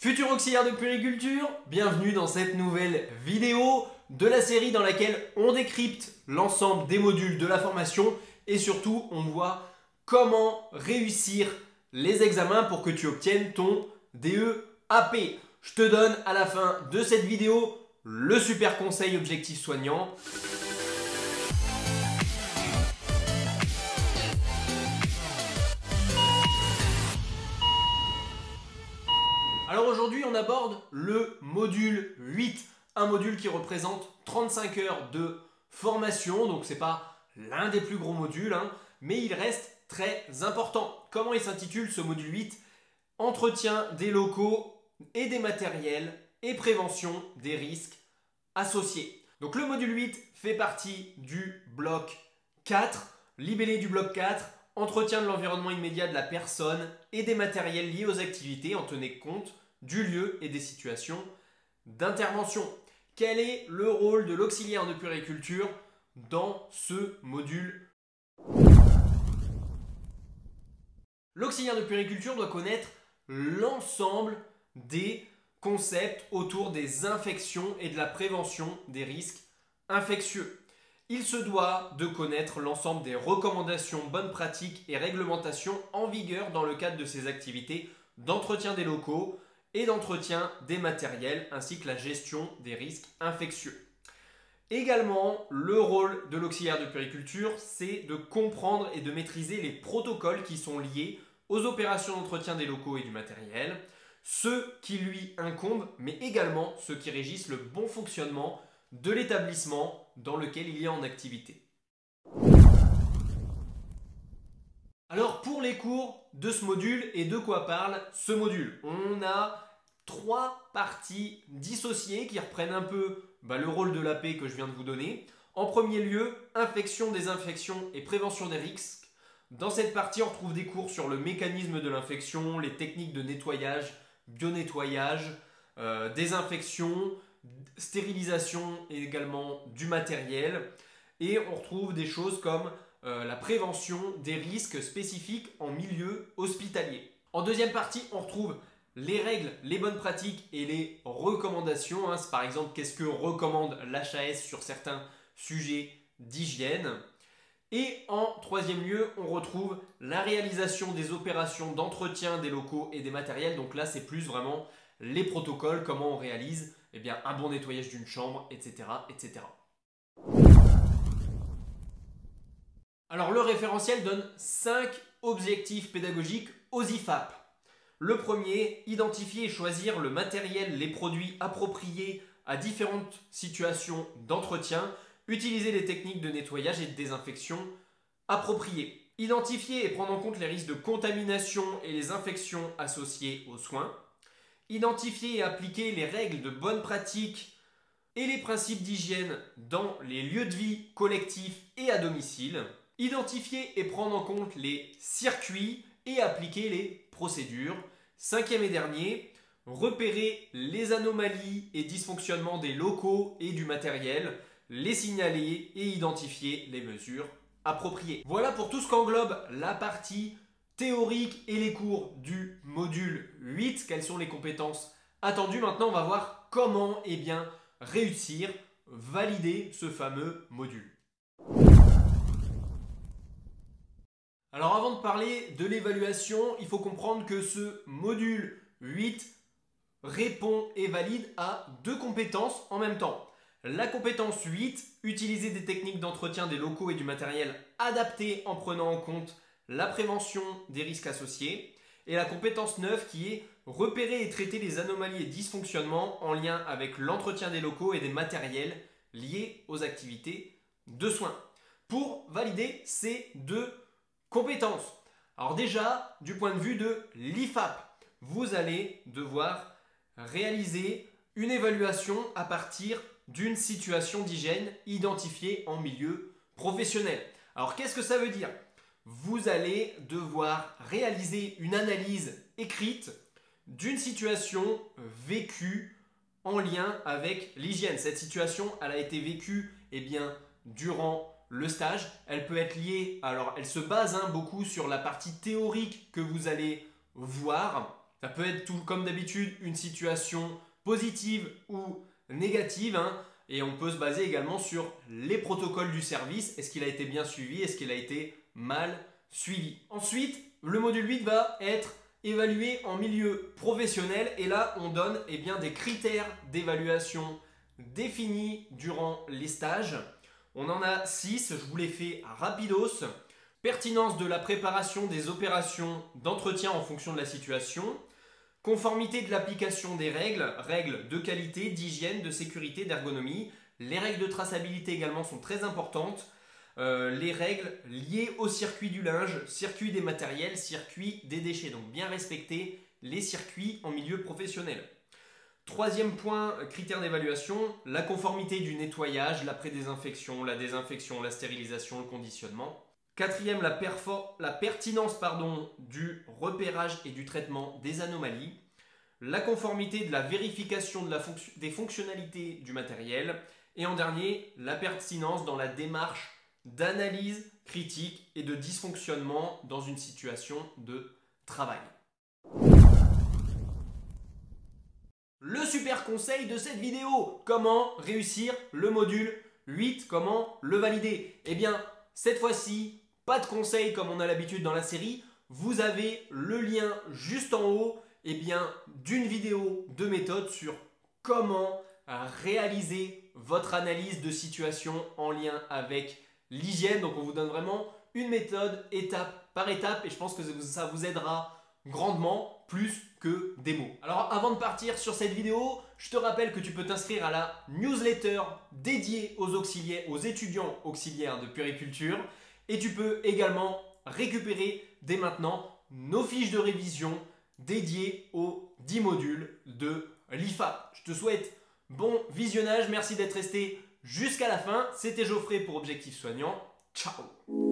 Futur auxiliaire de puériculture, bienvenue dans cette nouvelle vidéo de la série dans laquelle on décrypte l'ensemble des modules de la formation et surtout on voit comment réussir les examens pour que tu obtiennes ton DEAP. Je te donne à la fin de cette vidéo le super conseil objectif soignant. Alors aujourd'hui on aborde le module 8, un module qui représente 35 heures de formation, donc c'est pas l'un des plus gros modules, mais il reste très important. Comment il s'intitule ce module 8? Entretien des locaux et des matériels et prévention des risques associés. Donc le module 8 fait partie du bloc 4, libellé du bloc 4, entretien de l'environnement immédiat de la personne et des matériels liés aux activités en tenant compte du lieu et des situations d'intervention. Quel est le rôle de l'auxiliaire de puériculture dans ce module? L'auxiliaire de puériculture doit connaître l'ensemble des concepts autour des infections et de la prévention des risques infectieux. Il se doit de connaître l'ensemble des recommandations, bonnes pratiques et réglementations en vigueur dans le cadre de ses activités d'entretien des locaux et d'entretien des matériels ainsi que la gestion des risques infectieux. Également, le rôle de l'auxiliaire de puériculture, c'est de comprendre et de maîtriser les protocoles qui sont liés aux opérations d'entretien des locaux et du matériel, ceux qui lui incombent, mais également ceux qui régissent le bon fonctionnement de l'établissement dans lequel il est en activité. Alors pour les cours de ce module, et de quoi parle ce module? On a trois parties dissociées qui reprennent un peu le rôle de l'AP que je viens de vous donner. En premier lieu, infection, désinfection et prévention des risques. Dans cette partie, on retrouve des cours sur le mécanisme de l'infection, les techniques de nettoyage, bionettoyage, désinfection, stérilisation et également du matériel. Et on retrouve des choses comme la prévention des risques spécifiques en milieu hospitalier. En deuxième partie, on retrouve les règles, les bonnes pratiques et les recommandations. Par exemple, qu'est-ce que recommande l'HAS sur certains sujets d'hygiène. Et en troisième lieu, on retrouve la réalisation des opérations d'entretien des locaux et des matériels. Donc là, c'est plus vraiment les protocoles, comment on réalise un bon nettoyage d'une chambre, etc., etc. Alors le référentiel donne 5 objectifs pédagogiques aux IFAP. Le premier, identifier et choisir le matériel, les produits appropriés à différentes situations d'entretien, utiliser les techniques de nettoyage et de désinfection appropriées. Identifier et prendre en compte les risques de contamination et les infections associées aux soins. Identifier et appliquer les règles de bonne pratique et les principes d'hygiène dans les lieux de vie collectifs et à domicile. Identifier et prendre en compte les circuits et appliquer les procédures. Cinquième et dernier, repérer les anomalies et dysfonctionnements des locaux et du matériel, les signaler et identifier les mesures appropriées. Voilà pour tout ce qu'englobe la partie théorique et les cours du module 8. Quelles sont les compétences attendues? Maintenant, on va voir comment réussir, valider ce fameux module. Alors avant de parler de l'évaluation, il faut comprendre que ce module 8 répond et valide à deux compétences en même temps. La compétence 8, utiliser des techniques d'entretien des locaux et du matériel adaptées en prenant en compte la prévention des risques associés. Et la compétence 9 qui est repérer et traiter les anomalies et dysfonctionnements en lien avec l'entretien des locaux et des matériels liés aux activités de soins. Pour valider ces deux compétences. Alors déjà, du point de vue de l'IFAP, vous allez devoir réaliser une évaluation à partir d'une situation d'hygiène identifiée en milieu professionnel. Alors qu'est-ce que ça veut dire? Vous allez devoir réaliser une analyse écrite d'une situation vécue en lien avec l'hygiène. Cette situation, elle a été vécue durant le stage. Elle peut être liée, alors elle se base beaucoup sur la partie théorique que vous allez voir Ça peut être tout comme d'habitude une situation positive ou négative, hein, et on peut se baser également sur les protocoles du service. Est-ce qu'il a été bien suivi? Est-ce qu'il a été mal suivi? Ensuite, le module 8 va être évalué en milieu professionnel et là on donne des critères d'évaluation définis durant les stages. On en a 6, je vous les fais rapidos. Pertinence de la préparation des opérations d'entretien en fonction de la situation. Conformité de l'application des règles, règles de qualité, d'hygiène, de sécurité, d'ergonomie. Les règles de traçabilité également sont très importantes. Les règles liées au circuit du linge, circuit des matériels, circuit des déchets. Donc bien respecter les circuits en milieu professionnel. Troisième point, critère d'évaluation, la conformité du nettoyage, la prédésinfection, la désinfection, la stérilisation, le conditionnement. Quatrième, la pertinence du repérage et du traitement des anomalies. La conformité de la vérification des fonctionnalités du matériel. Et en dernier, la pertinence dans la démarche d'analyse critique et de dysfonctionnement dans une situation de travail. Le super conseil de cette vidéo, comment réussir le module 8, comment le valider? Eh bien, cette fois-ci, pas de conseil comme on a l'habitude dans la série. Vous avez le lien juste en haut d'une vidéo de méthode sur comment réaliser votre analyse de situation en lien avec l'hygiène. Donc on vous donne vraiment une méthode étape par étape et je pense que ça vous aidera grandement plus que des mots. Alors avant de partir sur cette vidéo, je te rappelle que tu peux t'inscrire à la newsletter dédiée aux étudiants auxiliaires de puériculture et tu peux également récupérer dès maintenant nos fiches de révision dédiées aux 10 modules de l'IFA. Je te souhaite bon visionnage, merci d'être resté jusqu'à la fin. C'était Geoffrey pour Objectif Soignant. Ciao!